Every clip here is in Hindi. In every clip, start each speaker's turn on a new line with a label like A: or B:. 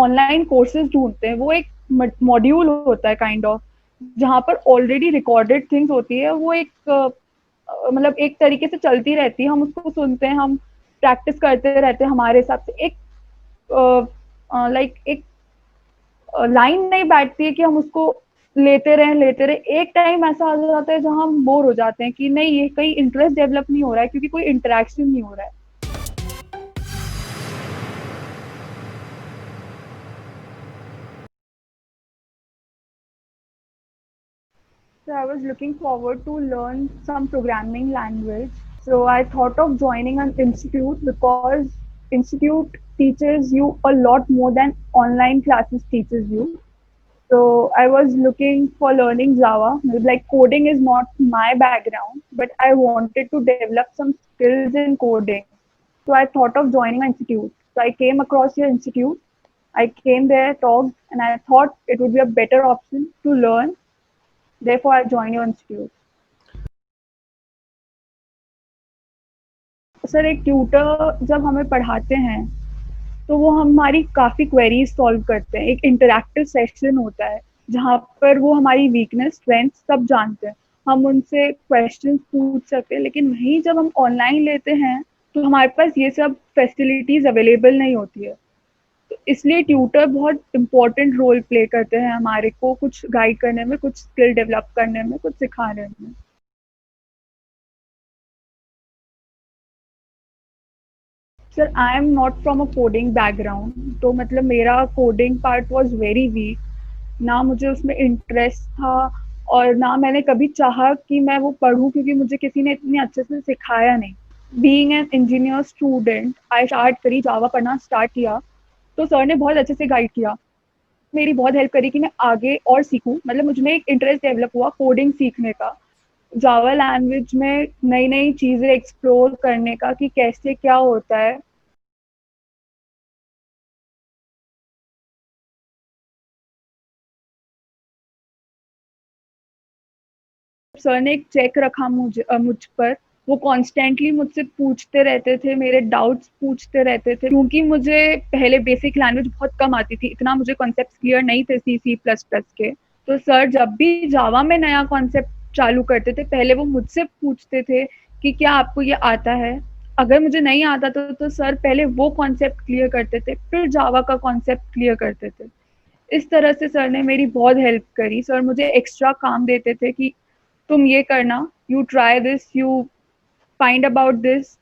A: ऑनलाइन कोर्सेज ढूंढते हैं वो एक मॉड्यूल होता है काइंड ऑफ, जहाँ पर ऑलरेडी रिकॉर्डेड थिंग्स होती है। वो एक मतलब एक तरीके से चलती रहती है, हम उसको सुनते हैं, हम प्रैक्टिस करते रहते हैं हमारे हिसाब से। एक लाइक एक लाइन नहीं बैठती है कि हम उसको लेते रहे। एक टाइम ऐसा आ जाता है जहाँ हम बोर हो जाते हैं कि नहीं, ये कहीं इंटरेस्ट डेवलप नहीं हो रहा है क्योंकि कोई इंटरेक्शन नहीं हो रहा है। So I was looking forward to learn some programming language. So I thought of joining an institute because institute teaches you a lot more than online classes teaches you. So I was looking for learning Java. Like coding is not my background, but I wanted to develop some skills in coding. So I thought of joining an institute. So I came across your institute. I came there, talked, and I thought it would be a better option to learn. Therefore, I joined your institute. Sir, एक ट्यूटर जब हमें पढ़ाते हैं तो वो हमारी काफ़ी क्वेरीज सॉल्व करते हैं। एक इंटरैक्टिव सेशन होता है जहाँ पर वो हमारी वीकनेस स्ट्रेंथ सब जानते हैं, हम उनसे क्वेश्चन पूछ सकते हैं। लेकिन वहीं जब हम ऑनलाइन लेते हैं तो हमारे पास ये सब फैसिलिटीज अवेलेबल नहीं होती है। तो इसलिए ट्यूटर बहुत इम्पोर्टेंट रोल प्ले करते हैं हमारे को कुछ गाइड करने में, कुछ स्किल डेवलप करने में, कुछ सिखाने में। Sir, I am not from a coding background, तो मतलब मेरा coding part was very weak. ना मुझे उसमें इंटरेस्ट था और ना मैंने कभी चाहा कि मैं वो पढ़ूं, क्योंकि मुझे किसी ने इतने अच्छे से सिखाया नहीं। Being an engineer student, I start करी जावा पढ़ना स्टार्ट किया, तो सर ने बहुत अच्छे से गाइड किया, मेरी बहुत हेल्प करी कि मैं आगे और सीखूं। मतलब मुझ में एक इंटरेस्ट डेवलप हुआ कोडिंग सीखने का, जावा लैंग्वेज में नई नई चीज़ें एक्सप्लोर करने का कि कैसे क्या होता है। सर ने एक चेक रखा मुझ पर। वो कॉन्स्टेंटली मुझसे पूछते रहते थे, मेरे डाउट्स पूछते रहते थे, क्योंकि मुझे पहले बेसिक लैंग्वेज बहुत कम आती थी, इतना मुझे कॉन्सेप्ट क्लियर नहीं थे सी सी प्लस प्लस के। तो सर जब भी जावा में नया कॉन्सेप्ट चालू करते थे, पहले वो मुझसे पूछते थे कि क्या आपको ये आता है। अगर मुझे नहीं आता तो सर पहले वो कॉन्सेप्ट क्लियर करते थे, फिर जावा का कॉन्सेप्ट क्लियर करते थे। इस तरह से सर ने मेरी बहुत हेल्प करी। सर मुझे एक्स्ट्रा काम देते थे कि तुम ये करना, you try this, you find about this.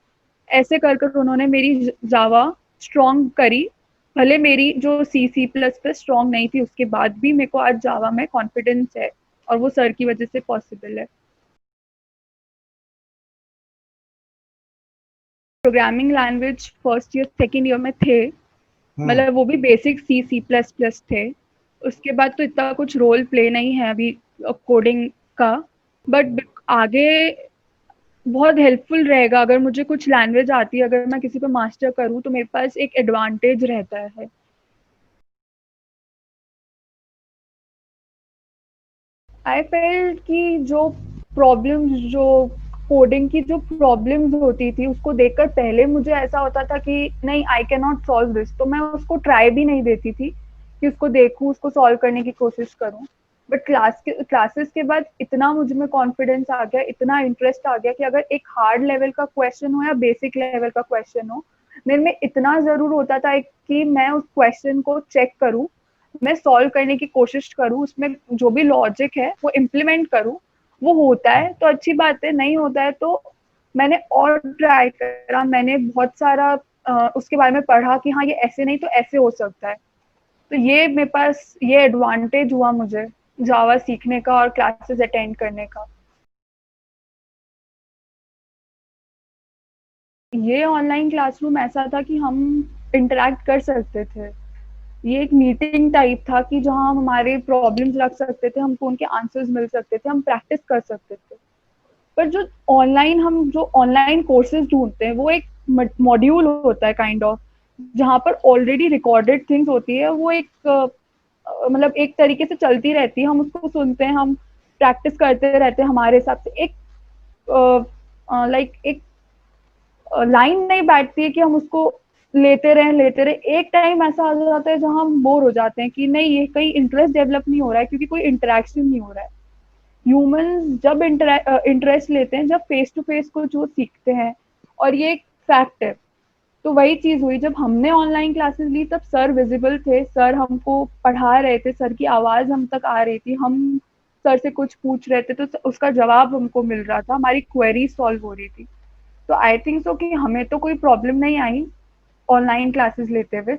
A: ऐसे कर कर उन्होंने मेरी जावा स्ट्रॉन्ग करी। भले मेरी जो सी सी प्लस प्लस स्ट्रॉन्ग नहीं थी, उसके बाद भी मेरे को आज जावा में कॉन्फिडेंस है, और वो सर की वजह से पॉसिबल है। Programming language first year second year में थे,
B: हम्म।
A: मतलब वो भी बेसिक सी सी प्लस प्लस थे। उसके बाद तो इतना कुछ रोल प्ले नहीं है अभी कोडिंग का। बट आगे बहुत हेल्पफुल रहेगा अगर मुझे कुछ लैंग्वेज आती है, अगर मैं किसी पे मास्टर करूँ तो मेरे पास एक एडवांटेज रहता है। आई फेल्ट कि जो कोडिंग की जो प्रॉब्लम्स होती थी उसको देखकर पहले मुझे ऐसा होता था कि नहीं, I can not solve this, तो मैं उसको ट्राई भी नहीं देती थी कि उसको देखूं, उसको सॉल्व करने की कोशिश करूं। बट क्लासेस के बाद इतना मुझ में कॉन्फिडेंस आ गया, इतना इंटरेस्ट आ गया कि अगर एक हार्ड लेवल का क्वेश्चन हो या बेसिक लेवल का क्वेश्चन हो, मेरे में इतना जरूर होता था कि मैं उस क्वेश्चन को चेक करूं, मैं सॉल्व करने की कोशिश करूँ, उसमें जो भी लॉजिक है वो इम्प्लीमेंट करूँ। वो होता है तो अच्छी बात है, नहीं होता है तो मैंने और ट्राई करा, मैंने बहुत सारा उसके बारे में पढ़ा कि हाँ, ये ऐसे नहीं तो ऐसे हो सकता है। तो ये मेरे पास ये एडवांटेज हुआ मुझे जावा सीखने का और क्लासेस अटेंड करने का। ये ऑनलाइन क्लासरूम ऐसा था कि हम इंटरेक्ट कर सकते थे। ये एक मीटिंग टाइप था कि जहाँ हम हमारे प्रॉब्लम्स रख सकते थे, हमको उनके आंसर्स मिल सकते थे, हम प्रैक्टिस कर सकते थे। पर जो ऑनलाइन कोर्सेज ढूंढते हैं वो एक मॉड्यूल होता है काइंड ऑफ, जहाँ पर ऑलरेडी रिकॉर्डेड थिंग्स होती है। वो एक मतलब एक तरीके से चलती रहती है, हम उसको सुनते हैं, हम प्रैक्टिस करते रहते हैं हमारे हिसाब से। एक लाइक एक लाइन नहीं बैठती है कि हम उसको लेते रहे, एक टाइम ऐसा आ जाता है जहाँ हम बोर हो जाते हैं कि नहीं ये कहीं इंटरेस्ट डेवलप नहीं हो रहा है क्योंकि कोई इंटरेक्शन नहीं हो रहा है। ह्यूमंस जब इंटरेस्ट लेते हैं, जब फेस टू फेस कुछ वो सीखते हैं, और ये एक फैक्ट है। तो वही चीज हुई, जब हमने ऑनलाइन क्लासेस ली तब सर विजिबल थे, सर हमको पढ़ा रहे थे, सर की आवाज हम तक आ रही थी, हम सर से कुछ पूछ रहे थे तो उसका जवाब हमको मिल रहा था, हमारी क्वेरी सॉल्व हो रही थी। तो आई थिंक सो कि हमें तो कोई प्रॉब्लम नहीं आई ऑनलाइन क्लासेस लेते हुए।